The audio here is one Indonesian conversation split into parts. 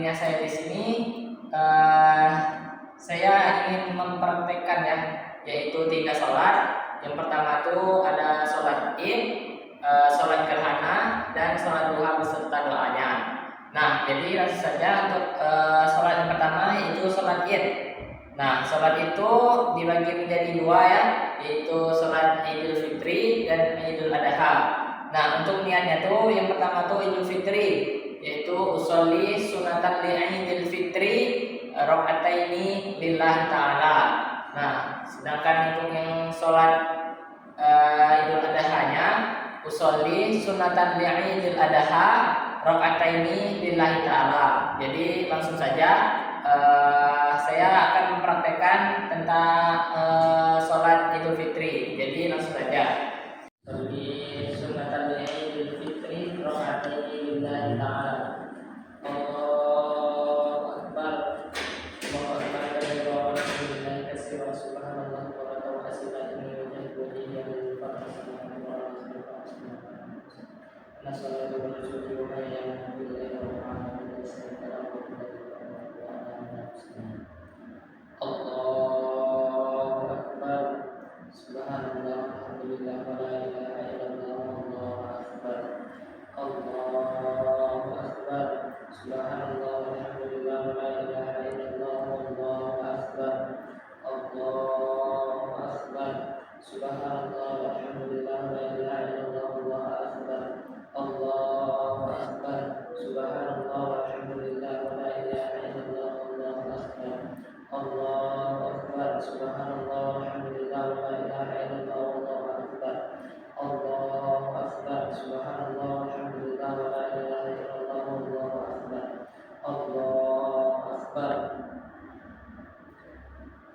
poinnya saya di sini eh, saya ingin mempraktekkan ya, yaitu 3 sholat. Yang pertama tuh ada sholat id, sholat gerhana, dan sholat duha beserta doanya. Nah, jadi langsung saja untuk sholat yang pertama yaitu sholat id. Nah, sholat itu dibagi menjadi 2 ya, yaitu sholat Idul Fitri dan Idul Adha. Nah, untuk niatnya tuh yang pertama tuh Idul Fitri, yaitu usolli sunatan li Idul Fitri rakaataini lillahi ta'ala. Nah, sedangkan untuk yang sholat Idul Adha-nya usolli sunatan li Idul Adha rakaataini lillahi ta'ala. Jadi langsung saja saya akan mempraktekkan tentang sholat Idul Fitri. Jadi langsung saja. Usolli sunatan li Idul Fitri rakaataini lillahi ta'ala.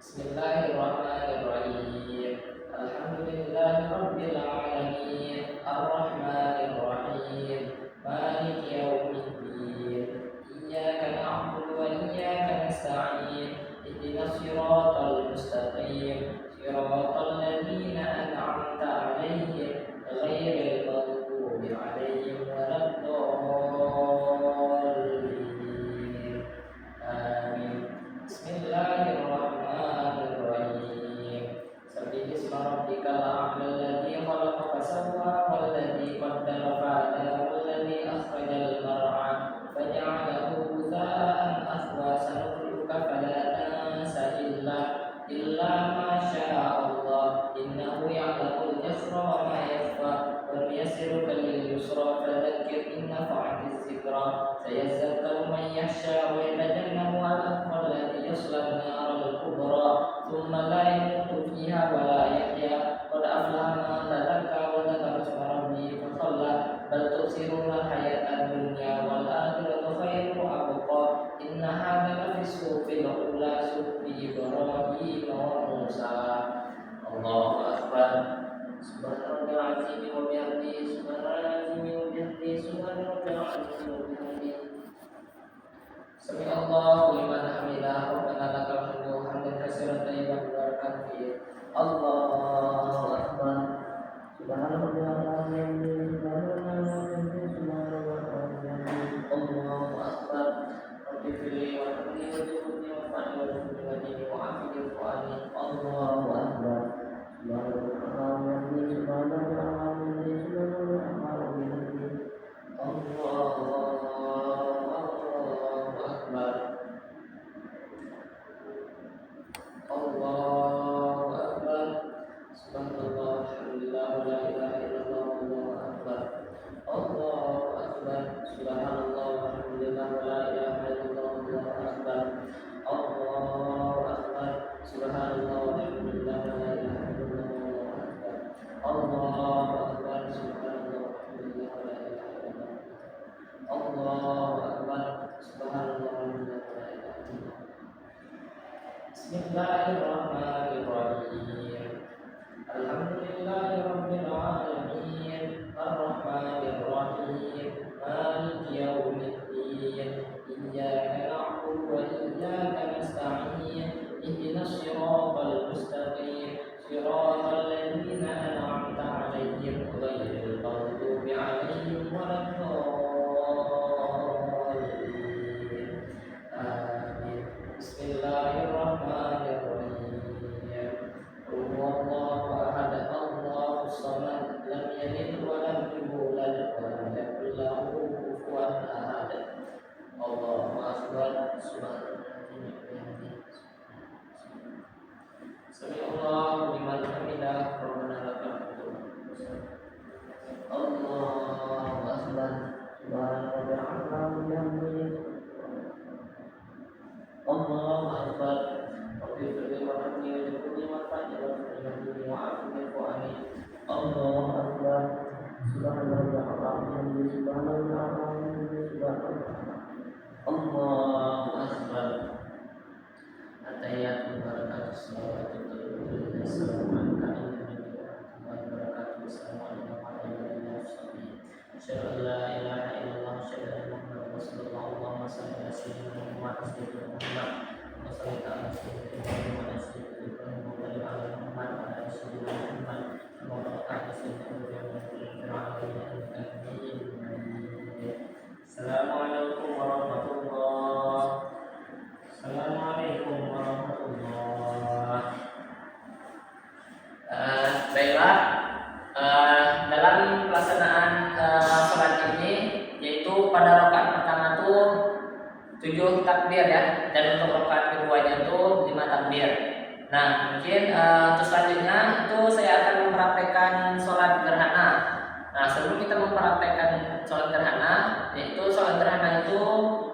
Bismillahirrahmanirrahim. Alhamdulillahirabbil alamin. Arrahmanirrahim. Maliki yaumiddin. Iyyaka na'budu wa iyyaka nasta'in. Ihdinas siratal mustaqim. Siratal ladzina an'amta 'alaihim ghairil maghdubi 'alaihim waladdallin. Amin. Bismillahirrahmanirrahim. Sabbihi isma rabbikal a'la alladzi khalaqa fasawwa walladzi qaddara fahada walladzi akhrajal mar'a faja'alahu ghutha'an ahwa sanuqri'uka fala tansa illa ma syaa Allah innahu ya'lamul jahra wa ma yakhfa wa nuyassiruka lil yusra fadhakkir in nafa'atiz dzikra sayadzakkaru man yakhsha wa yatajannabuha al-atqa alladzi yasla an-naral kubra thumma la yamutu fiha wa la yahya qad aflaha man tazakka wa dzakara isma rabbih fa shalla bal tu'thiruna al-hayata ad-dunya wal akhiratu khairun wa abqa inna hadza lafi suhufil ula suhufi Ibrahim wa Musa. Allahu akbar. Subhanallah azim wa bihamdihi subhanallah azim wa bihamdihi subhanallah azim wa bihamdihi. Sami Allahu liman hamidah rabbana lakal hamdu hamdan katsiran tayyiban mubarakan fihi. Allahu akbar. Subhanallah azim Allahu akbar. Rabbi fili wa hamdi wa jibni wa fani wa jibni wa jibni wa afini wa fani. Allahu akbar. Bismillahirrahmanirrahim. Alhamdulillahirabbil alamin. Arrahmanirrahim. Maliki yaumiddin. Iyyaka na'budu wa iyyaka nasta'in. Ihdinas siratal mustaqim. Siratal ladzina an'amta 'alaihim ghairil maghdubi 'alaihim waladdallin. Allahu Akbar. Rabbi firli warhamni waj'alni warhamni warhamni wa'afini wa'ani. Allahu Akbar. Subhanallah, Allahu Akbar. At-tahiyyatu barakatuh salawatu lillahi assalamu alaikum warahmatullahi wabarakatuh. Assalamualaikum warahmatullahi wabarakatuh. Asyhadu an la ilaha illallah wa asyhadu anna Muhammadar Rasulullah. Allahumma shalli ala sayyidina Muhammad wa sayyidina Muhammad wa salli ala sayyidina Muhammad wa sayyidina Muhammad wa ala Muhammad wa ala sayyidina Muhammad wa ala sayyidina Muhammad. Assalamualaikum warahmatullahi. Assalamualaikum warahmatullahi. Baiklah, dalam pelaksanaan sholat ini, yaitu pada rakaat pertama tuh 7 takbir ya, dan untuk rakaat keduanya tuh 5 takbir. Nah, mungkin untuk selanjutnya itu saya akan mempraktekkan sholat gerhana. Nah, sebelum kita mempraktekkan sholat gerhana, yaitu sholat gerhana itu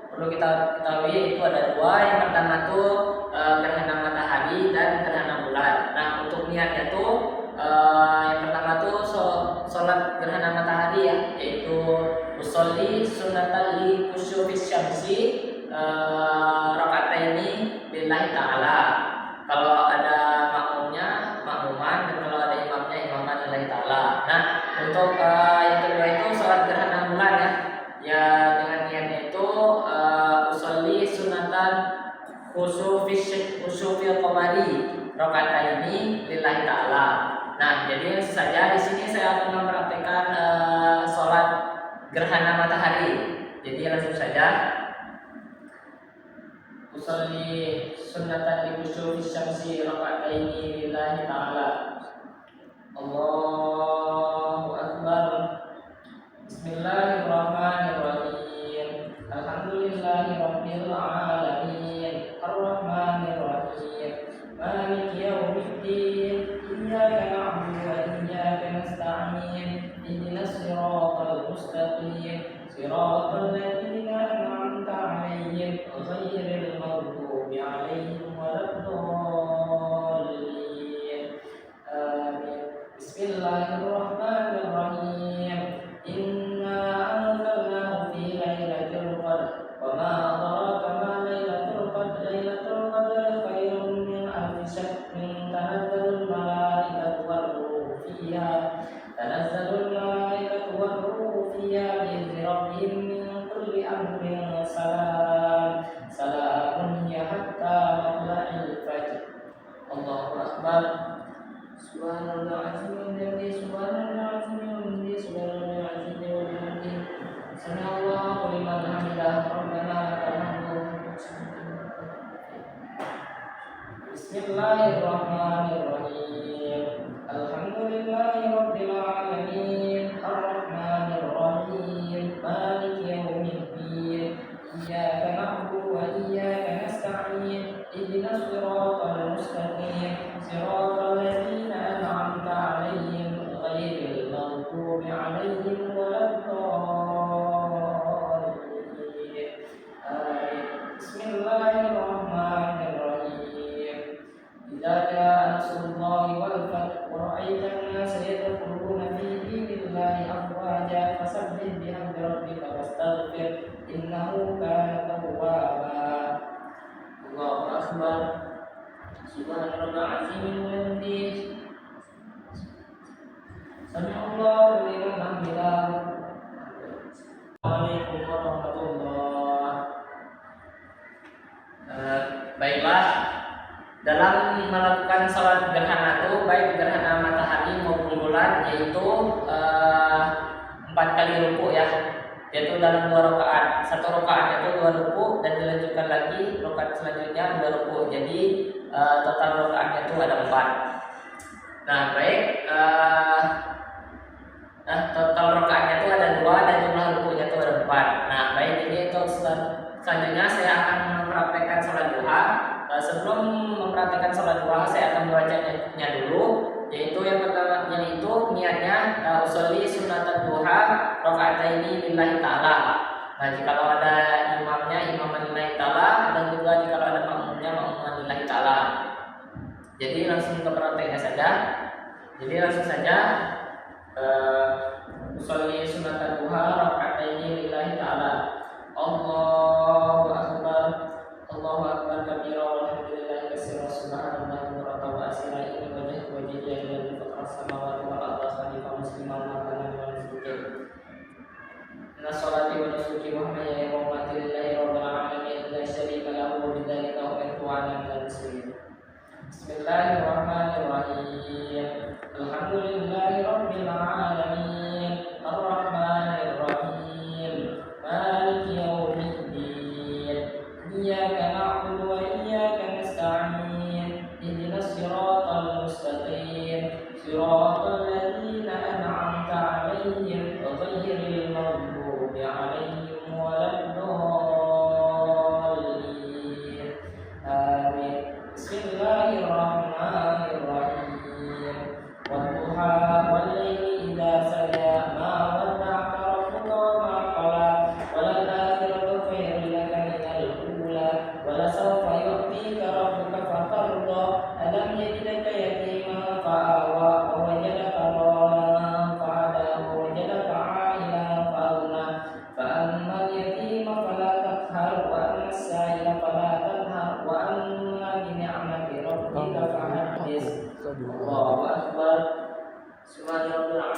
perlu kita ketahui itu ada 2. Yang pertama tuh gerhana matahari dan gerhana bulan. Nah, untuk niatnya tuh yang pertama tuh sholat gerhana matahari ya, yaitu usolli sunnatan li kusyufis syamsi rakataini lillahi ta'ala. Kalau ada makmumnya makmuman, dan kalau ada imamnya imaman lillahi ta'ala. Nah, untuk yang kedua itu sholat gerhana bulan ya. Ya, dengan niatnya itu usolli sunatan khusufil qamari rakataini lillahi ta'ala. Nah, jadi saja di sini saya akan mempraktikkan sholat gerhana matahari. Jadi langsung saja. Usolli sunatan khusufis syamsi rakataini lillahi ta'ala. Allahu Akbar. Bismillahirrahmanirrahim. Alhamdulillahirabbil alamin. Arrahmanir rahim. Maliki yaumiddin. Iyyaka na'budu wa iyyaka nasta'in. Ihdinas siratal mustaqim. Siratal ladzina an'amta 'alaihim ghairil maghdubi 'alaihim waladdallin. Amin. Bismillahirrahmanirrahim. Inna anzalnahu fi lailatul qadr. Wa ma adraka ma lailatul qadr. Lailatul qadr khairun min alfi syahrin. Tanazzalul malaikatu war-ruhu fiha. Tanazzalul malaikatu war-ruhu fiha bi'izni rabbihim min kulli amrin. Salamun hiya hatta matla'il fajr. Allahu Akbar. Subhanallah azim wa bihamdihi, subhanallah azim wa bihamdihi, subhanallah azim wa bihamdihi. Sami'allahu liman hamidah, rabbana lakal hamdu. Bismillahirrahmanirrahim. Alhamdulillahi rabbil alamin. Arrahmanir rahim. Maliki yaumiddin. Iyyaka na'budu wa iyyaka nasta'in. Ihdinas siratal mustaqim. Siratal ladzina an'amta 'alaihim ghairil maghdubi 'alaihim waladdallin. Amin. Bismillahirrahmanirrahim. Idza jaa nasrullahi wal fath wa ra'aitan nasa yadkhuluna fi dinillahi afwaja fasabbih bihamdi rabbika wastaghfir innahu kana tawwaba. Allahu Akbar. Subhanallah azim wa bihamdihi. Sami'allahu liman hamidah. Waalaikumsalam warahmatullahi. Baiklah, dalam melakukan sholat gerhana itu baik gerhana matahari maupun bulan, yaitu 4 kali ruku ya, yaitu dalam 2 rakaat. 1 rakaat itu 2 ruku dan dilanjutkan lagi rakaat selanjutnya 2 ruku. Jadi total rakaatnya itu ada 4. Nah, baik, total rakaatnya itu ada 2 dan jumlah rukunya itu ada 4. Nah, baik, ini untuk selanjutnya saya akan mempraktekkan sholat duha. Sebelum mempraktekkan sholat duha, saya akan membacanya dulu, yaitu yang pertama, yaitu niatnya usolli sunatan duha rakaataini lillahi ta'ala. Nah, jika ada imamnya imaman lillahi ta'ala, dan juga jika ada makmum makmumnya makmuman lillahi ta'ala. Jadi langsung ke prakteknya saja. Jadi langsung saja usolli sunat duha raka'ataini lillahi ta'ala. Allahu akbar kabira walhamdulillahi katsira subhanallahi wa asira inna wajhi alladhi fatara samawati wal arda hanifa musliman wa kana minal musyrikin. Inna sholati wa nusuki wa mahyaya wa mamati lillahi rabbil alamin la syarika lahu wa bidzalika umirtu wa ana minal muslimin. Bismillahirrahmanirrahim. Alhamdulillahi rabbil alamin. Ar-rahmanir rahim. Maliki yaumiddin. Iyyaka na'budu wa iyyaka nasta'in. Ihdinas siratal mustaqim. Siratal ladzina an'amta 'alaihim ghairil maghdubi 'alaihim waladdallin. Amin. Bismillahirrahmanirrahim. Wadduha wal-laili idza saja ma wadda'aka rabbuka wa ma qala walal akhiratu khairun laka minal ula walasawfa yu'tika rabbuka fatarda alam yajidka yatiman fa'awa wa wajadaka dhalan fa'ada wa wajadaka 'ailan fa'agna fa'ammal yatima fala taqhar wa ammas sa'ila fala tanhar wa amma bi ni'mati rabbika fahaddits. Allahu akbar. Subhanallah.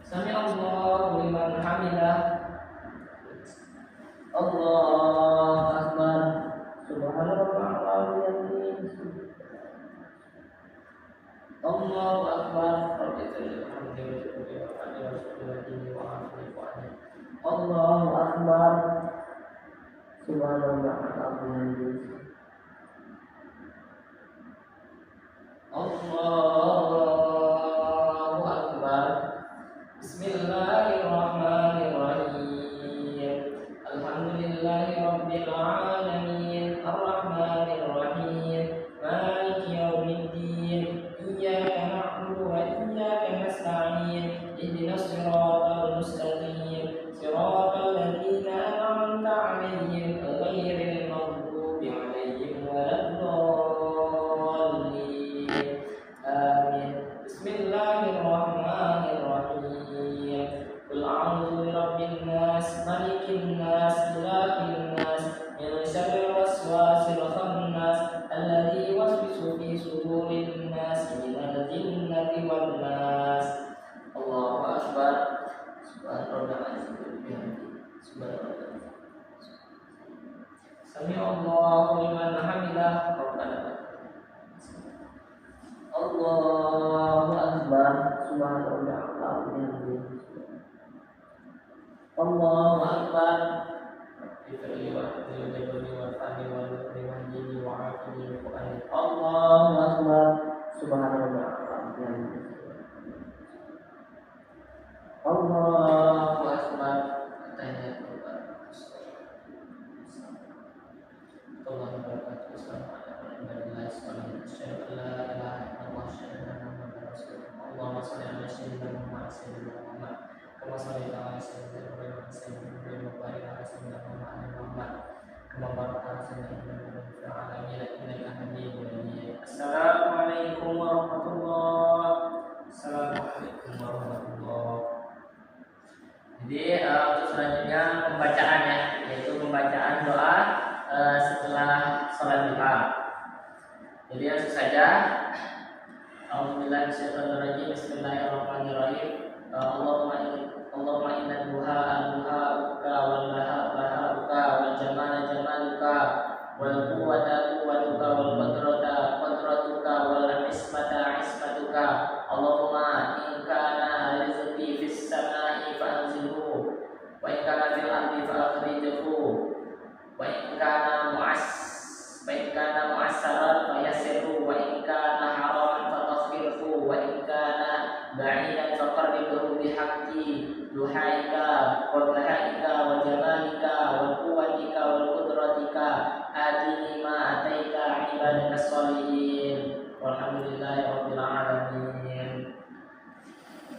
Sami Allahu liman hamidah. Allahu akbar. Subhanallah. Allahu akbar. Allahu akbar. Subhanallah. Allahu akbar. Bismillahirrahmanirrahim. Alhamdulillahi rabbil alamin. Ar-rahmanir rahim. Maliki yaumiddin. Iyyaka na'budu wa iyyaka nasta'in. Ihdinas siratal mustaqim. Siratal ladzina an'amta 'alaihim ghairil maghdubi 'alaihim waladdallin. Amin. Bismillahirrahmanirrahim. Qul a'udzu birabbin nas, malikin nas, ilahin nas, min syarril waswasil khannas, alladzi yuwaswisu fi sudurin nas, minal jinnati wan nas. Allahu akbar. Subhanallah. Subhanallah. Sami Allahu liman hamidah. Rabbana Allahu akbar. Subhanallah. Allahu akbar. Allahu akbar. Subhanallah. Allahu akbar. Allahumma shalli ala sayyidina Muhammad kama shallaita ala sayyidina Ibrahim wa sayyidina Ibrahim wa barik ala sayyidina Muhammad kama barakta ala sayyidina Ibrahim fil alamin innaka Hamidum Majid. Assalamualaikum warahmatullahi wabarakatuh. Jadi untuk selanjutnya pembacaan ya, yaitu pembacaan doa setelah sholat duha. Jadi langsung saja. Alhamdulillah, bismillahirrahmanirrahim. Allahumma inna duha al-duha'uka wal baha-baha-uka wal jamala-jamaluka wal quwwata-quwwatuka wal qadrata-qadratuka wal ismata-ismatuka. Allahumma in kana rizqi fis samai fa'anzilhu wa in kana fil ardi fa'akhrijhu wa in kana mu'assaran fayassirhu wa in kana haraman fataghfirhu wa in kana ba'idan faqarribhu bihaqqi duhaika wa dhahaika wa jamalika wa quwwatika wa qudratika atini ma ataika ibadaka sholihin walhamdulillahi rabbil alamin.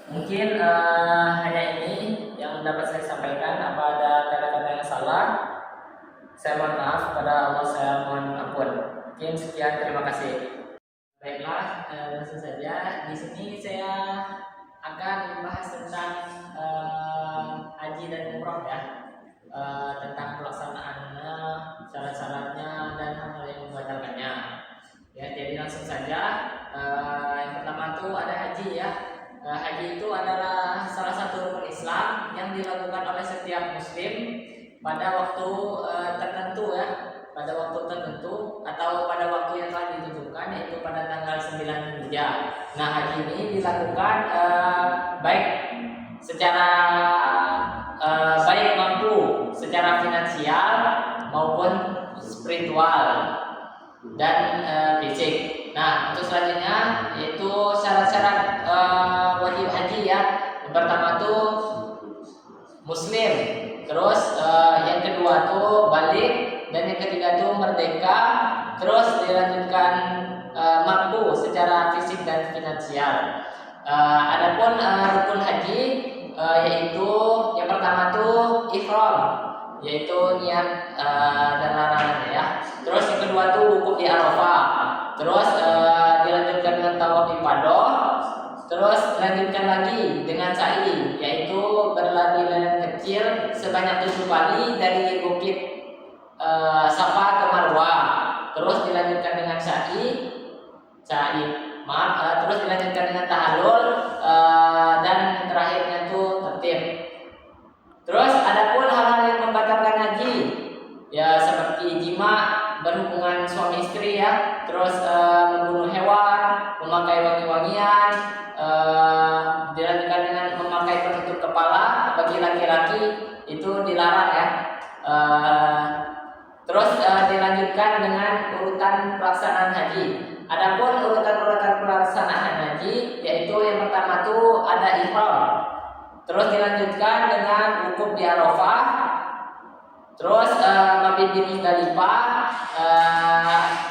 Mungkin hanya ini yang dapat saya sampaikan. Apa ada kata-kata yang salah Saya mohon maaf, kepada Allah saya mohon ampun. Mungkin sekian, terima kasih. Baiklah, langsung saja. Di sini saya akan membahas tentang haji dan umroh ya, tentang pelaksanaannya, syarat-syaratnya dan hal-hal yang membatalkannya. Ya, jadi langsung saja. Yang pertama tuh ada haji ya. Haji itu adalah salah satu rukun Islam yang dilakukan oleh setiap Muslim pada waktu tertentu ya, pada waktu tertentu atau pada waktu yang telah ditentukan, yaitu pada tanggal 9 Dzulhijjah. Nah, haji ini dilakukan baik secara baik mampu secara finansial maupun spiritual dan fisik. Nah, untuk selanjutnya yaitu syarat-syarat wajib haji ya. Yang pertama tuh Muslim, terus yang kedua tuh balik, dan yang ketiga tuh merdeka, terus dilanjutkan mampu secara fisik dan finansial. Adapun rukun haji yaitu yang pertama tuh ihram, yaitu niat dan larangannya ya. Terus yang kedua tuh wukuf di Arafah, terus dilanjutkan dengan tawaf ifadah, terus dilanjutkan lagi dengan sa'i, yaitu berlari-lari kecil sebanyak 7 kali dari bukit Safa ke Marwah. Terus dilanjutkan dengan terus dilanjutkan dengan tahallul, dan yang terakhirnya itu tertib. Terus adapun hal-hal yang membatalkan haji ya, seperti jima, berhubungan suami istri ya, terus membunuh hewan, memakai wangi-wangian, dilanjutkan dengan memakai penutup kepala bagi laki-laki, itu dilarang ya. Terus dilanjutkan dengan urutan pelaksanaan haji. Adapun urutan-urutan pelaksanaan haji yaitu yang pertama tuh ada ihram. Terus dilanjutkan dengan wukuf di Arafah. Terus mabit di Muzdalifah,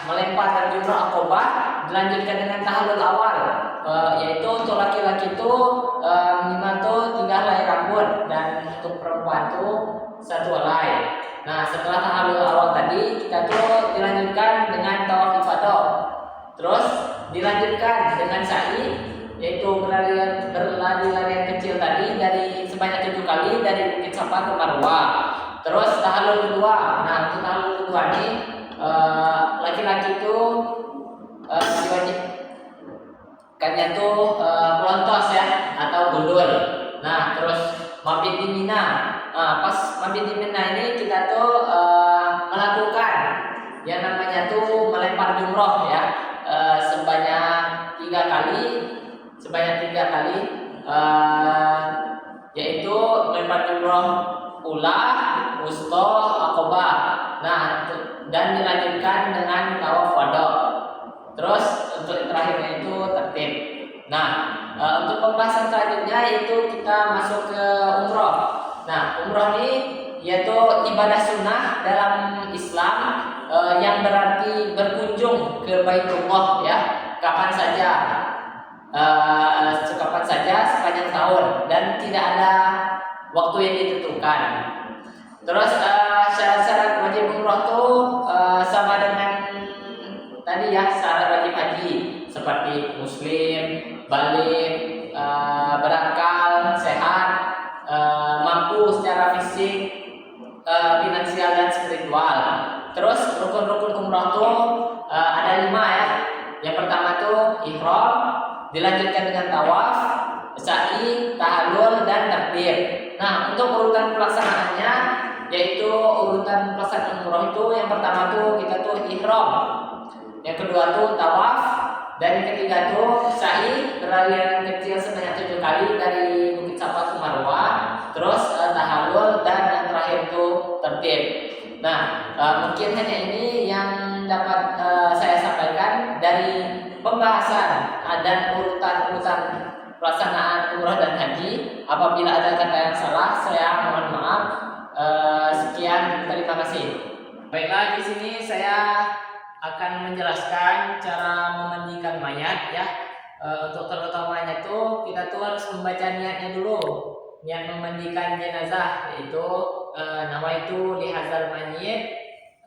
melempar jumrah Aqabah, dilanjutkan dengan tahallul awal, yaitu untuk laki-laki itu minimal tuh 3 helai rambut, dan untuk perempuan tuh 1 helai. Nah, setelah tahallul awal tadi kita tuh dilanjutkan dengan tawaf ifadah. Terus dilanjutkan dengan sa'i, yaitu berlari-larian kecil tadi dari sebanyak 7 kali dari bukit Safa ke Marwah. Terus tahallul kedua. Nah, untuk tahallul kedua ini laki-laki itu diwajibkannya tuh pelontos ya, atau gundul. Nah, terus mabit di Mina. Pas mabit di Mina ini kita tuh melakukan yang namanya tuh melempar jumroh ya, sebanyak 3 kali, yaitu melempar jumroh ula, wusta, aqabah. Nah, dan dilanjutkan dengan tawaf wada. Terus untuk terakhirnya itu tertib. Nah, untuk pembahasan selanjutnya itu kita masuk ke umroh. Nah, umroh ini yaitu ibadah sunnah dalam Islam yang berarti berkunjung ke Baitullah ya, kapan saja sepanjang tahun, dan tidak ada waktu yang ditentukan. Terus syarat-syarat wajib umroh itu sama dengan tadi ya, syarat wajib haji, seperti muslim, balik, berakal, sehat, mampu secara fisik, finansial dan spiritual. Terus rukun-rukun umroh itu ada 5 ya. Yang pertama tuh ihram, dilanjutkan dengan tawaf, sa'i, tahallul dan tertib. Nah, untuk urutan pelaksanaannya yaitu urutan pelaksanaan umroh itu yang pertama tuh kita tuh ihram, yang kedua tuh tawaf, dan yang ketiga tuh sa'i, berlarian kecil sebanyak 7 kali dari bukit Safa ke Marwah, terus tahallul, dan yang terakhir tuh tertib. Nah, mungkin hanya ini yang dapat saya sampaikan dari pembahasan dan urutan-urutan pelaksanaan umroh dan haji. Apabila ada kata yang salah, saya mohon maaf. Sekian, terima kasih. Baiklah, di sini saya akan menjelaskan cara memandikan mayat ya. Untuk terutamanya itu kita tuh harus membaca niatnya dulu. Niat memandikan jenazah, yaitu nama itu lihazal mayyit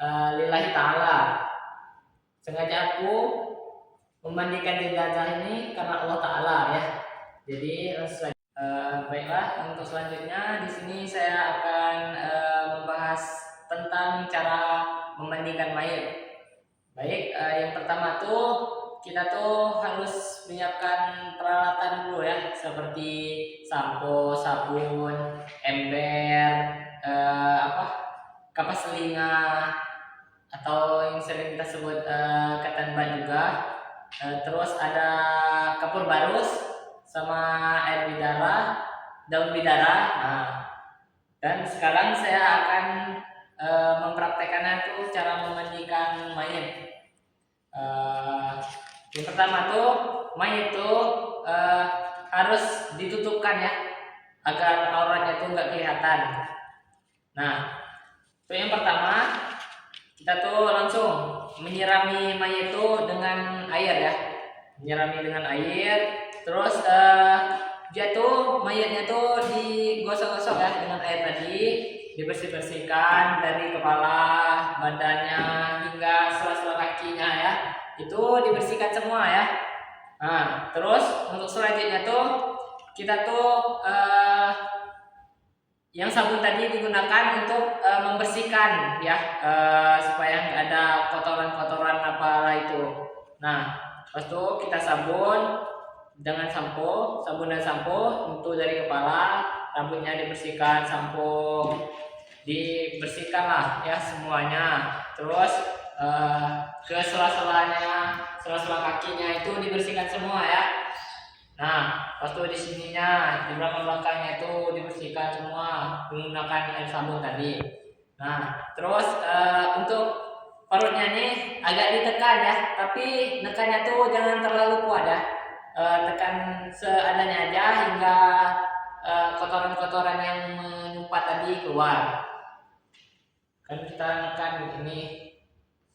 lillahi ta'ala. Sengaja aku memandikan jenazah ini karena Allah Ta'ala ya. Jadi baiklah, untuk selanjutnya di sini saya akan membahas tentang cara memandikan mayat. Baik, yang pertama tuh kita tuh harus menyiapkan peralatan dulu ya, seperti sampo, sabun, ember, kapas telinga, atau yang sering kita sebut cotton bud juga. Terus ada kapur barus sama air bidara, daun bidara. Nah, dan sekarang saya akan mempraktekannya tuh cara memandikan mayat. Yang pertama tuh mayat tuh harus ditutupkan ya, agar auratnya tuh nggak kelihatan. Nah, itu yang pertama, kita tuh langsung menyirami mayat itu dengan air ya, menyirami dengan air. Terus dia tuh mayatnya tuh digosok-gosok ya dengan air tadi, dibersih-bersihkan dari kepala, badannya hingga sela-sela kakinya ya, itu dibersihkan semua ya. Nah, terus untuk selanjutnya tuh kita tuh yang sabun tadi digunakan untuk membersihkan ya, supaya nggak ada kotoran-kotoran apalah itu. Nah, pas itu kita sabun dengan sampo, sabun dan sampo untuk dari kepala, rambutnya dibersihkan, sampo dibersihkan lah ya semuanya. Terus ke sela-selanya, sela-sela kakinya itu dibersihkan semua ya. Nah, pas itu di sininya, di belakang-belakangnya itu dibersihkan semua menggunakan air sabun tadi. Nah, terus untuk parutnya nih agak ditekan ya, tapi nekannya tuh jangan terlalu kuat ya. Tekan seadanya aja hingga kotoran-kotoran yang menyumpat tadi keluar. Kan kita nekan ini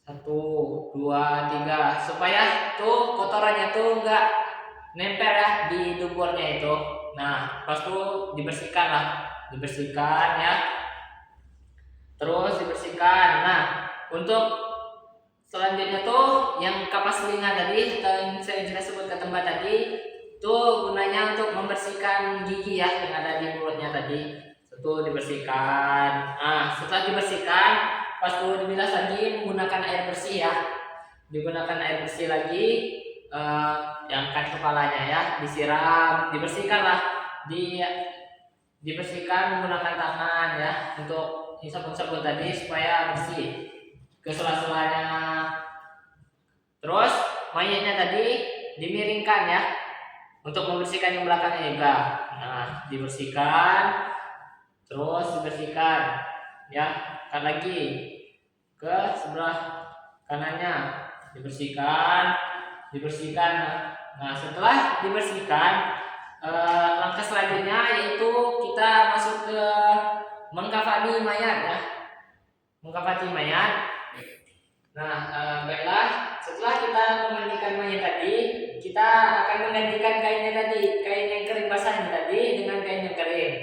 1, 2, 3 supaya tuh kotorannya tuh enggak nempel ya di duburnya itu. Nah, pas itu dibersihkan lah, dibersihkan ya. Terus dibersihkan. Nah, untuk selanjutnya tuh yang kapas telinga tadi, yang saya sebut ke tempat tadi, itu gunanya untuk membersihkan gigi ya yang ada di mulutnya tadi. Itu dibersihkan. Nah, setelah dibersihkan, pas itu dibilas lagi menggunakan air bersih ya. Digunakan air bersih lagi, diangkat kepalanya ya, disiram, dibersihkan lah, dibersihkan menggunakan tangan ya, untuk sabun-sabun tadi supaya bersih ke sela-selanya. Terus mayatnya tadi dimiringkan ya, untuk membersihkan yang belakangnya juga. Nah, dibersihkan, terus dibersihkan ya, kan lagi ke sebelah kanannya, dibersihkan. Nah, setelah dibersihkan, langkah selanjutnya yaitu kita masuk ke mengkafani mayat ya, mengkafani mayat. Nah, baiklah, setelah kita memandikan mayat tadi, kita akan menggantikan kainnya tadi, kain yang kering basahnya tadi dengan kain yang kering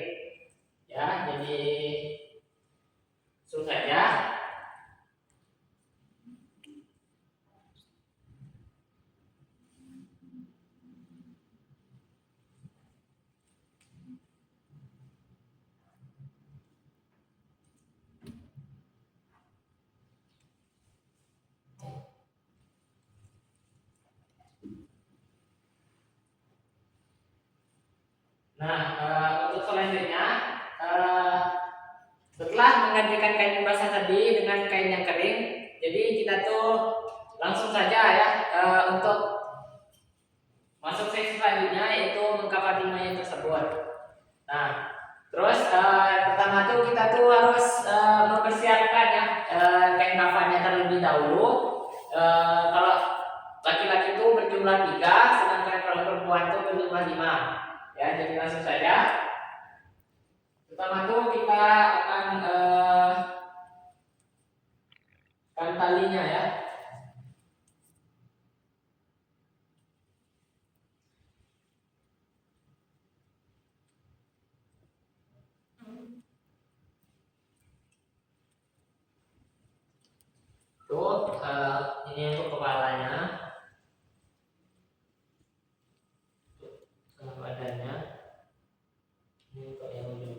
ya. Jadi langsung saja. Nah, untuk selanjutnya, setelah menggantikan kain yang basah tadi dengan kain yang kering, jadi kita tuh langsung saja ya untuk masuk seksi selanjutnya, yaitu mengkafani mayat tersebut. Nah, terus pertama tuh kita tuh harus mempersiapkan ya kain kafannya terlebih dahulu. Kalau laki-laki itu berjumlah 3, sedangkan kalau perempuan itu berjumlah 5. Ya, jadi langsung saja. Pertama tuh kita akan talinya ya. yang ujung.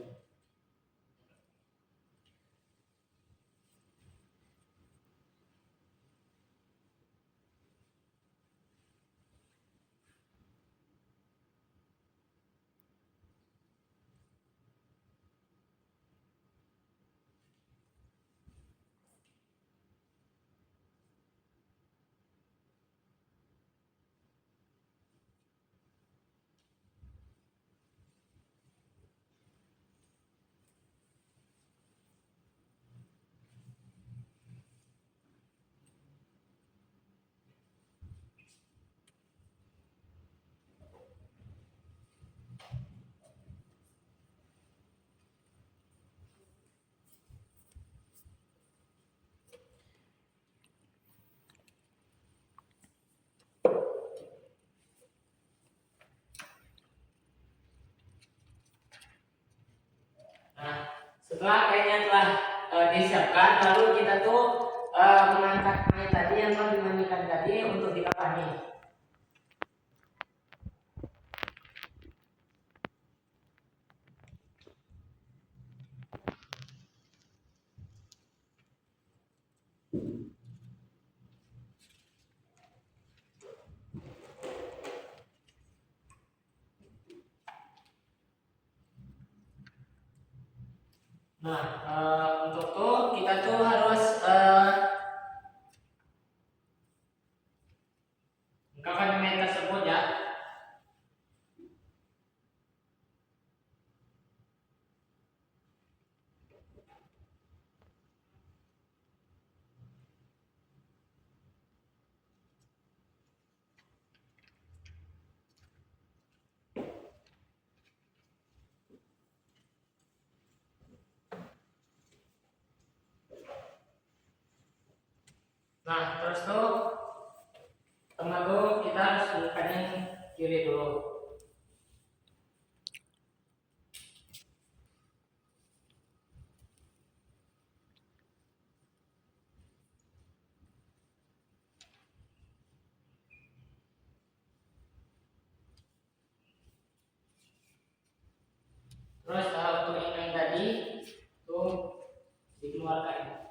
Nah, setelah kayaknya telah disiapkan, lalu kita tuh mengangkat mayat tadi yang telah dimandikan tadi untuk dikafani. Nah, untuk tuh kita tuh harus mengkafani mayat tersebut ya. Nah, terus tuh tengah tuh kita harus bukan yang kiri dulu. Terus untuk yang tadi tuh dikeluarkan.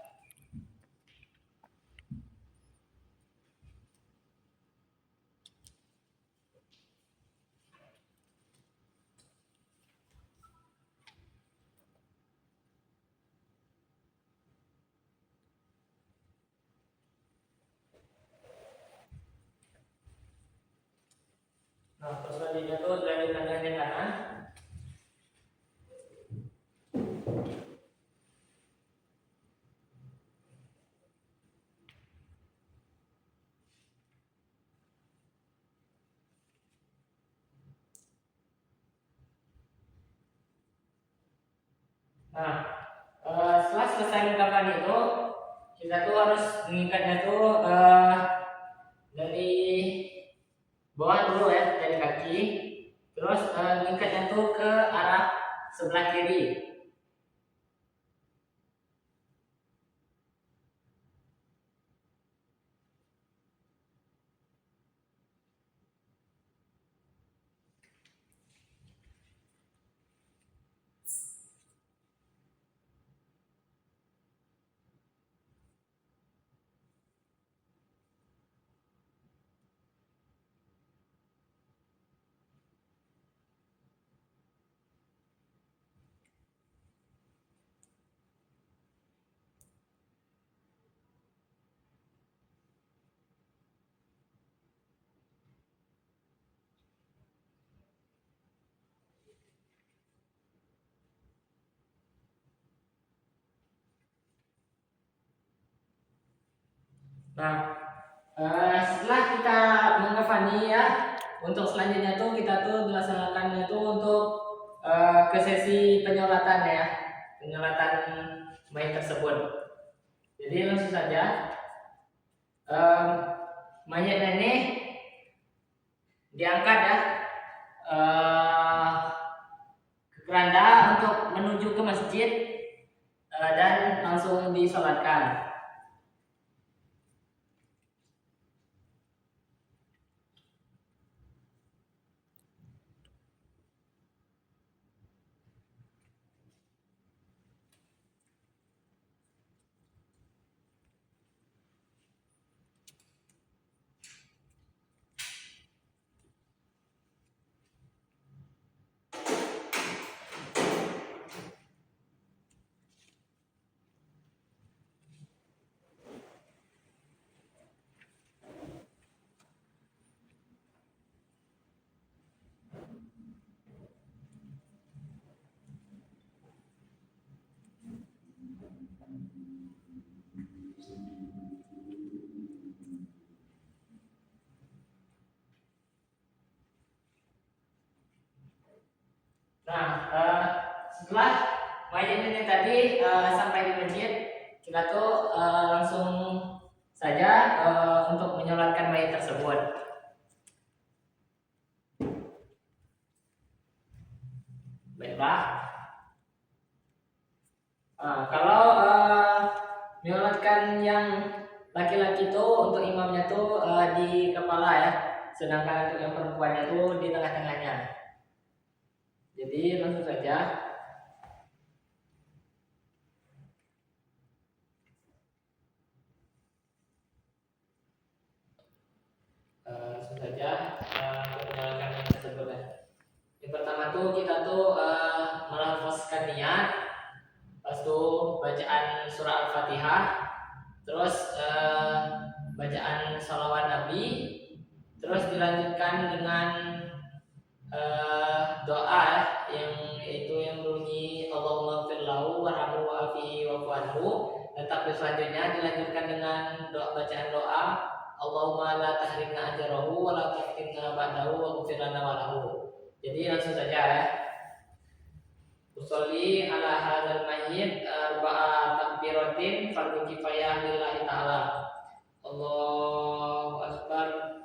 Nah, terus selanjutnya tuh dilanjutkan dengan yang kanan. Nah, setelah selesai menggunakan itu, kita tuh harus mengikatnya tuh dari bawah dulu ya, dari kaki. Terus mengikatnya tuh ke arah sebelah kiri. Nah, setelah kita mengkafani ya, untuk selanjutnya tuh kita tuh dilaksanakannya tuh untuk ke sesi penyolatan ya, penyolatan mayat tersebut. Jadi langsung saja, um, mayatnya ini diangkat ya ke keranda untuk menuju ke masjid dan langsung disolatkan. setelah mayat ini tadi sampai di masjid, kita tuh langsung saja untuk menyolatkan mayat tersebut. Baiklah. Kalau menyolatkan yang laki-laki itu untuk imamnya tuh di kepala ya, sedangkan untuk yang perempuannya tuh di tengah-tengahnya. Jadi langsung saja. Langsung saja menjalankan yang tersebut ya. Yang pertama tuh kita tuh melafazkan niat, pas tuh bacaan surah Al-Fatihah, terus bacaan salawat Nabi, terus dilanjutkan dengan doa yang itu yang bunyi Allahumma fir lahu warhamhu wa'afihi wa'fu anhu. Dan takbir selanjutnya dilanjutkan dengan bacaan doa Allahumma la tahrimna ajrahu wa la taftinna ba'dahu wa ghfir lana wa lahu. Jadi langsung saja ya. Usolli ala hadzal mayyit arba'a takbiratin fardhu kifayah lillahi ta'ala. Allahu akbar.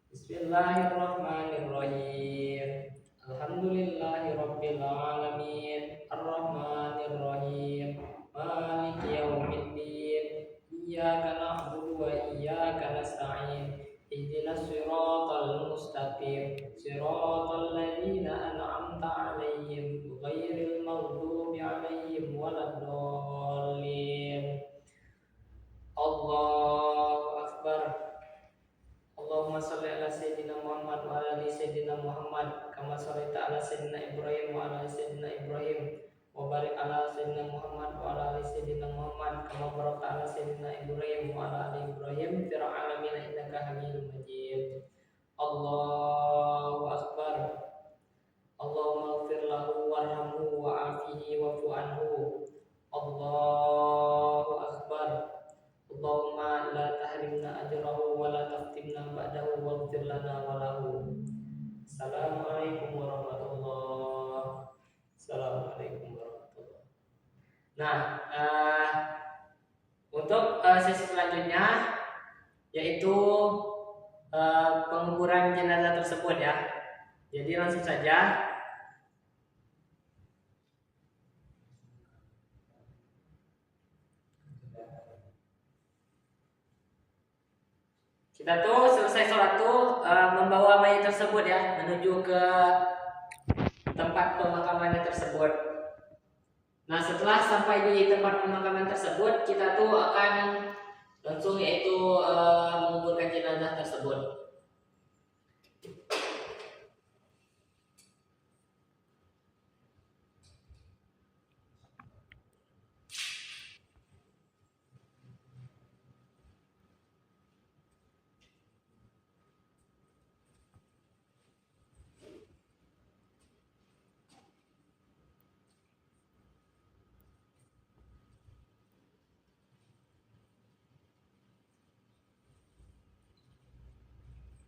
Bismillahirrahmanirrahim. Alhamdulillahirabbil alamin. Arrahmanirrahim. Maliki yaumiddin. Iyyaka na'budu wa iyyaka nasta'in. Ihdinas siratal mustaqim. Siratal ladzina an'amta 'alaihim ghairil maghdubi 'alaihim waladdallin. Allahu akbar. Allahumma shalli ala sayyidina Muhammad wa ala ali sayyidina Muhammad kama shallaita ala sayyidina Ibrahim wa ala ali sayyidina Ibrahim wa barik ala sayyidina Muhammad wa ala ali sayyidina Muhammad kama barakta ala sayyidina Ibrahim wa ala ali Ibrahim fil alamin innaka Hamidum Majid. Allahu akbar. Allahumma ighfir lahu warhamhu wa'afihi wa'fu anhu. Allahu akbar. Allahumma la tahrimna ajrahu wa la taftimna ba'dahu waghfir lana wa lahu. Assalamualaikum warahmatullahi. Assalamualaikum warahmatullahi. Nah, untuk sesi selanjutnya yaitu penguburan jenazah tersebut ya. Jadi langsung saja. Kita tuh selesai sholat tuh membawa mayat tersebut ya menuju ke tempat pemakaman tersebut. Nah setelah sampai di tempat pemakaman tersebut, kita tuh akan langsung yaitu menguburkan jenazah tersebut.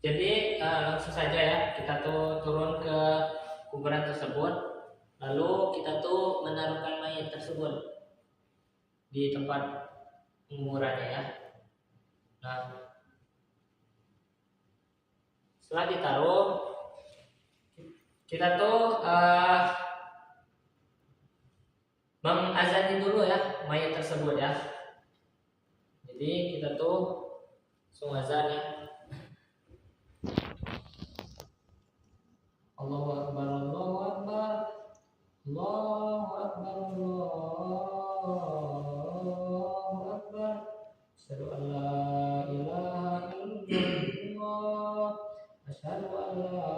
Jadi langsung saja ya kita tuh turun ke kuburan tersebut, lalu kita tuh menaruhkan mayat tersebut di tempat penguburannya ya. Nah, setelah ditaruh, kita tuh mengazani dulu ya mayat tersebut ya. Jadi kita tuh langsung azan ya. Allahu akbar, Allahu akbar, Allahu akbar, Allahu akbar. Asyhadu an la ilaha illallah, asyhadu an la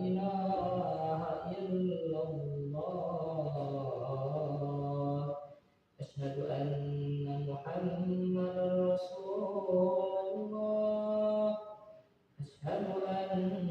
ilaha illallah, asyhadu anna Muhammadar Rasulullah, asyhadu anna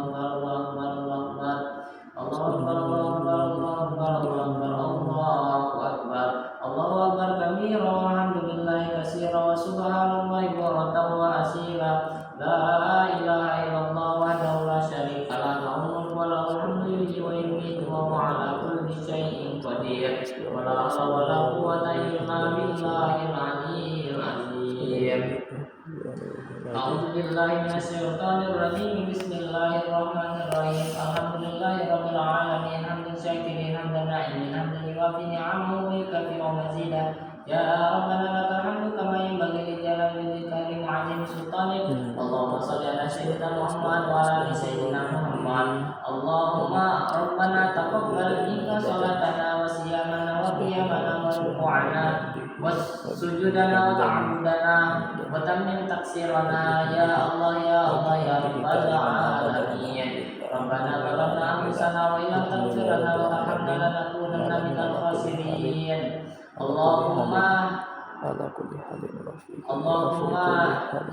أعوذ بالله من الشيطان الرجيم بسم الله الرحمن الرحيم الحمد لله رب العالمين حمدا شاكرين حمدا ناعمين حمدا يوافي نعمه ويكافئ مزيدا يا ربنا لك الحمد كما ينبغي لجلال وجهك وعظيم سلطانك اللهم صل على سيدنا محمد وعلى ال سيدنا محمد اللهم ربنا تقبل منا صلاتنا وصيامنا وقيامنا وركوعنا وسجودنا وتعبدنا وتمم تقصيرنا يا الله يا الله يا رب العالمين ربنا ظلمنا انفسنا وان لم تغفر لنا وترحمنا لنكونن من الخاسرين اللهم اللهم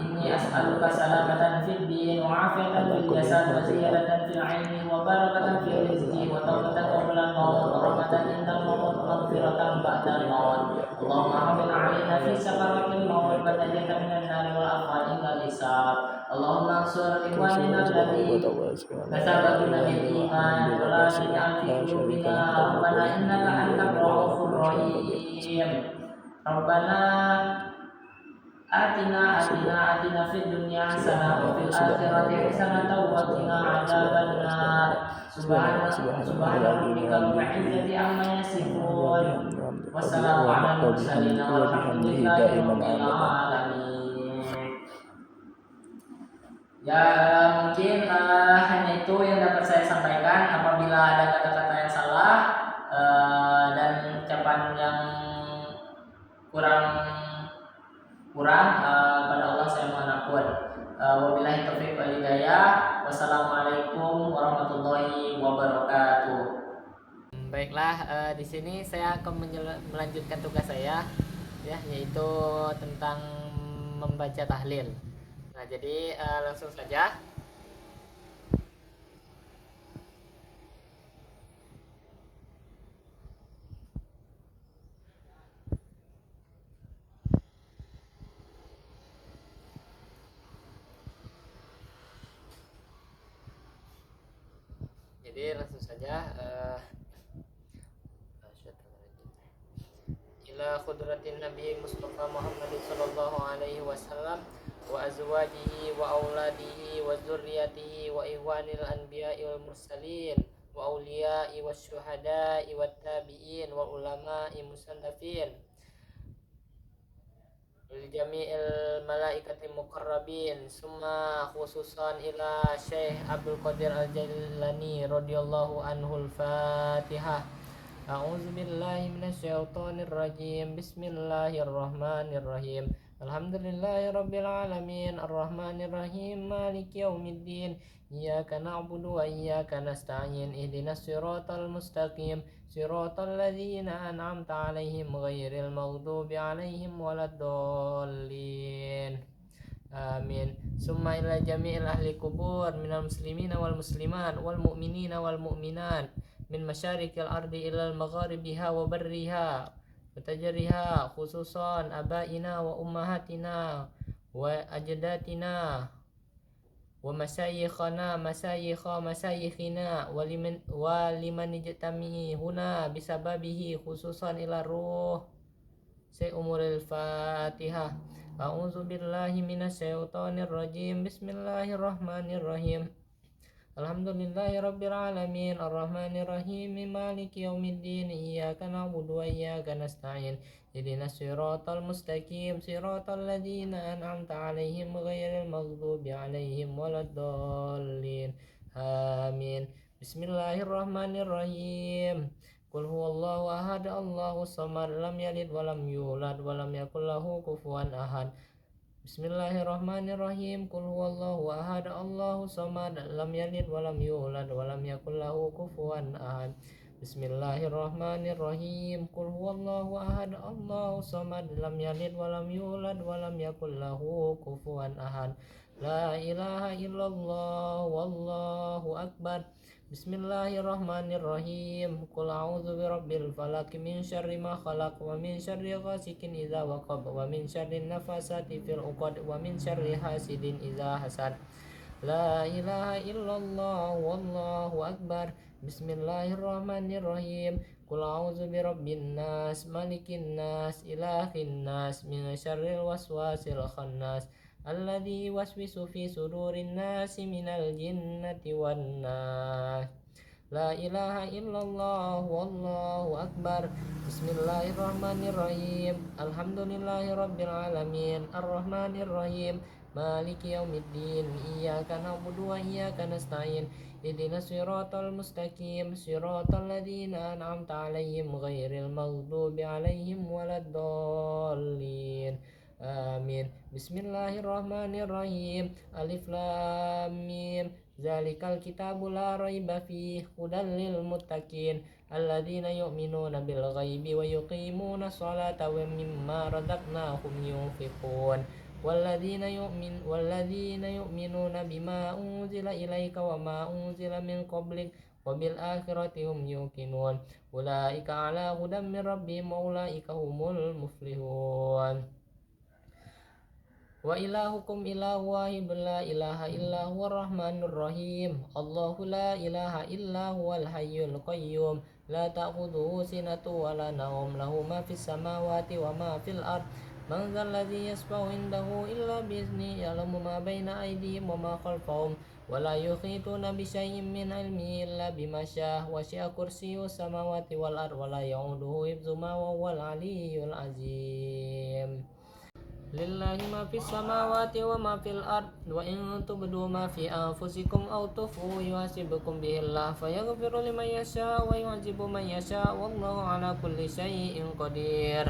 إني أسألك سلامة في الدين وعافية في الجسد وزيادة في العلم وبركة في الرزق وتوبة قبل الموت ورحمة عند الموت ومغفرة بعد الموت اللهم حمل علينا في سكرات الموت والنجاة من النار والعفو عند الحساب اللهم انصر إخواننا الذين سبقونا بالإيمان ولا تجعل في قلوبنا ربنا إنك أنت الرؤوف الرحيم ربنا آتنا في الدنيا حسنة وفي الآخرة حسنة وقنا عذاب النار سبحان ربك رب العزة عما يصفون والسلام على المرسلين والحمد لله رب العالمين. Ya mungkin hanya itu yang dapat saya sampaikan. Apabila ada kata-kata yang salah dan ucapan yang kurang pada Allah saya mohon ampun. Wabillahi taufiq wal hidayah. Wassalamualaikum warahmatullahi wabarakatuh. Baiklah, di sini saya akan melanjutkan tugas saya ya, yaitu tentang membaca tahlil. Nah, jadi langsung saja. Ila khudratin Nabi Mustafa Muhammad sallallahu alaihi wasallam wa azwajihi wa auladihi wa dzurriyyatihi wa ihwanil anbiya'i wal mursalin wa auliya'i wasyuhada'i wat tabi'in wa ulama'i musannafin lil jami'il malaikati muqarrabin summa khususan ila Syekh Abdul Qadir Al-Jailani radhiyallahu anhu al-Fatihah. A'udzu billahi minasyaitonir rajim. Bismillahirrahmanirrahim. Alhamdulillahirabbil alamin arrahmanir rahim maliki yaumiddin. Iyyaka na'budu wa iyyaka nasta'in. Ihdinas siratal mustaqim. Siratal ladzina an'amta 'alaihim ghairil maghdubi 'alaihim waladdallin. Amin. Summa ila jami'il ahli kubur minal muslimina wal muslimat wal mu'minina wal mu'minat min masyarikil ardi ilal magharibiha wa barriha wa tajriha khususan abaina wa ummahatina wa ajdatina wa masyayikhana masyayikhina wa liman ijtami'i huna bisababihi khususan ila ruh umuril Fatihah. A'udzu billahi minasyaitonir rajim. Bismillahirrahmanirrahim. Alhamdulillahi Rabbil Alamin Ar-Rahmanir Rahim Maliki Yawmiddin Iyyaka na'budu wa iyyaka nasta'in Ihdinas siratal mustaqim Siratal ladzina an'amta 'alaihim ghairil maghdubi 'alaihim waladdallin Amin. Bismillahirrahmanirrahim. Qul huwallahu ahad Allahus samad lam yalid walam yulad walam yakul lahu kufuwan ahad. Bismillahirrahmanirrahim. Qul huwallahu ahad Allahus samad lam yalid walam yulad walam yakul lahu kufuwan ahad. Bismillahirrahmanirrahim. Qul huwallahu ahad Allahus samad lam yalid walam yulad walam yakul lahu kufuwan ahad. La ilaha illallah wallahu akbar. Bismillahirrahmanirrahim. Qul a'udzu birabbil falaq min syarri ma khalaq wa min syarri ghasikin idza waqab wa min syarri nafasati fil 'uqad wa min syarri hasidin idza hasad. La ilaha illallah wallahu akbar. Bismillahirrahmanirrahim. Qul a'udzu birabbin nas malikin nas ilahin nas min syarril waswasil khannas alladzi waswisu fi sudurin nasi minal jinnati wan nas. La ilaha illallah wallahu akbar. Bismillahirrahmanirrahim. Alhamdulillahi rabbil alamin arrahmanir rahim maliki yaumiddin iyyaka na'budu wa iyyaka nasta'in ihdinas siratal mustaqim siratal ladzina an'amta 'alaihim ghairil maghdubi 'alaihim waladdallin. Amin. Bismillahirrahmanirrahim. Alif lam mim. Zalikal kitabu la raiba fihi hudal lil muttaqin alladzina yu'minuna bil ghaibi wa yuqimuna sholata wa mimma razaqnahum yunfiqun walladzina yu'minuna bima unzila ilaika wa ma unzila min qablik wa bil akhirati hum yuqinun ulaika ala hudan min rabbihim wa ulaika humul muflihun. Wa ilahukum ilahu wahidun la ilaha illa huwa rahmanur rahim. Allahu la ilaha illa huwal hayyul qayyum la ta'khudhuhu sinatun wa la nawm lahu ma fis samawati wa ma fil ard. Man dzal ladzi yashfa'u indahu illa bi'izni ya'lamu ma baina aydihim wa ma khalfahum wa la yuhituna bi syai'in min ilmihi illa bima syaa wa syi'a kursiyyus samawati wal ard wa la ya'uduhu hifdzuhuma wa huwal aliyyul azim. Lillahi ma fis samawati wa ma fil ard wa in tubdu ma fi anfusikum aw tukhfuhu yuhasibukum bihillah fayaghfiru liman yasha wa yu'adhibu man yasha wallahu ala kulli syai'in qadir.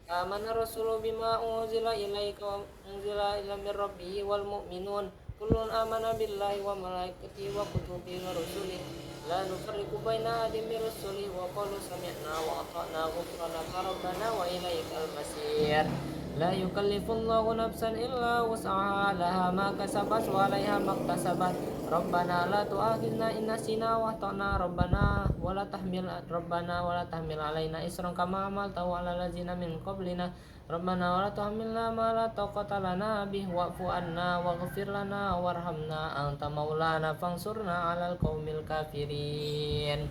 Amana rasulu bima unzila ilaika wa unzila ila min rabbihi wal mu'minun kullun amana billahi wa malaikatihi wa kutubihi wa rusulihi la nufarriqu baina ahadin min rusulihi wa qalu sami'na wa ata'na ghufranaka rabbana wa ilaikal masir. La yukallifullahu nafsan illa wus'aha laha ma kasabat wa 'alaiha maktasabat. Rabbana la tu'akhidna in nasina wa akhtana rabbana wa la tahmil 'alaina isran kama hamaltahu 'alal ladzina min qablina. Rabbana wa la tuhammilna ma la taqata lana bihi wa'fu 'anna waghfir lana warhamna anta maulana fansurna 'alal qaumil kafirin.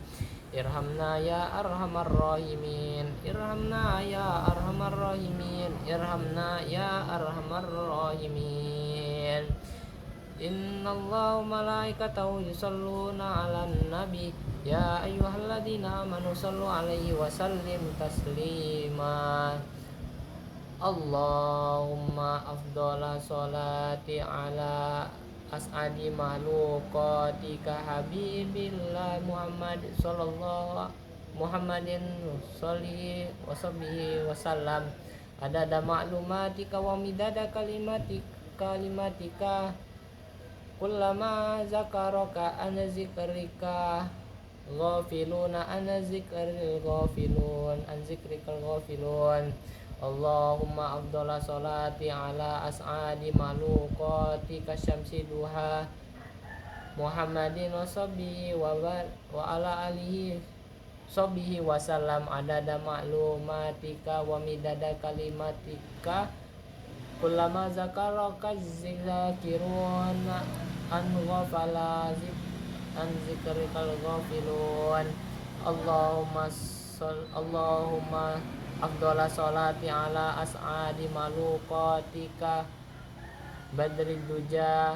Irhamna ya arhamar rahimin. Irhamna ya arhamar rahimin. Irhamna ya arhamar rahimin. Innallaha malaikatahu yusholluna 'alan nabi ya ayyuhalladzina amanu shallu 'alaihi wa sallimu taslima. Allahumma afdhala sholati ala as'adi makhluqatika habibillah Muhammadin sholli wa sahbihi wasallam adada ma'lumatika wa midada kalimatika kullama zakaraka an zikrika ghafiluna an zikrikal ghafilun. Allahumma afdhala sholati ala as'adi makhluqatika syamsi duha Muhammadin wa sahbihi wa ala alihi sahbihi wasallam adada ma'lumatika wa midada kalimatika kullama zakaraka zakirun an ghafala an zikrikal ghafilun. Allahumma afdhala sholati ala as'adi makhluqatika badrid duja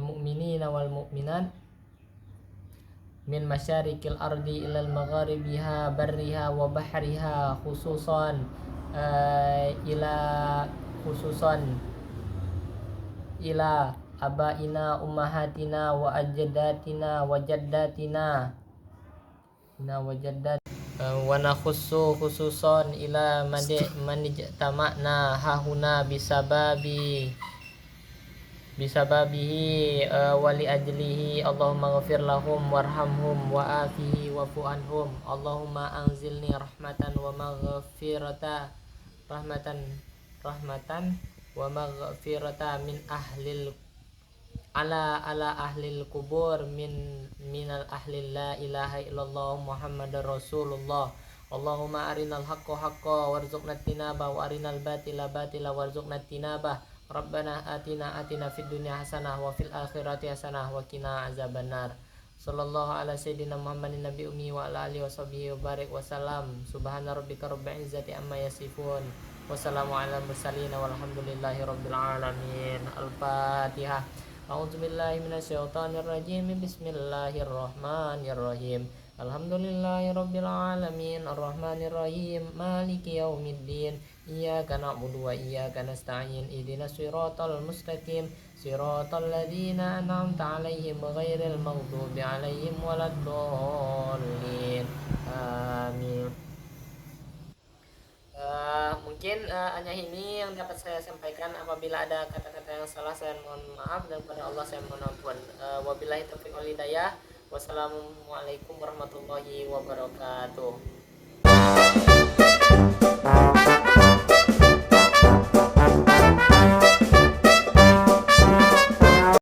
mu'minina wal mu'minat min masyarikil ardi ilal magharibiha barriha wa bahriha khususan ila abaina ummahatina wa ajdatina wa jaddatina wa nakhussu khususan ila manijtama'na hahuna bisababihi wali ajlihi Allahumma ghafir lahum warhamhum wa afihi wa'fu anhum Allahumma anzilni rahmatan wa maghfirata wa maghfirata min ala ahlil kubur minal ahli la ilaha illallah Muhammadar Rasulullah Allahumma arinal haqqa haqqa warzuqna tinaba wa arinal batila batila warzuqna tinaba Rabbana atina fid dunya hasanah wa fil akhirati hasanah wa qina azabannar sallallahu ala sayyidina Muhammadin nabi ummi wa ala alihi washabihi wa barik wasallam subhana rabbika rabbil izzati amma yasifun wassalamu ala mursalin walhamdulillahi rabbil alamin al-fatihah. A'udzubillahi minasyaitonir rajim. Bismillahirrahmanirrahim. Alhamdulillahi rabbil alamin arrahmanir rahim maliki yaumiddin iyyaka na'budu wa iyyaka nasta'in ihdinas siratal mustaqim siratal ladzina an'amta 'alaihim ghairil maghdubi 'alaihim waladdallin amin. Mungkin hanya ini yang dapat saya sampaikan. Apabila ada kata-kata yang salah saya mohon maaf, dan pada Allah saya mohon ampun. Wabillahi taufiq wal hidayah. Wassalamualaikum warahmatullahi wabarakatuh.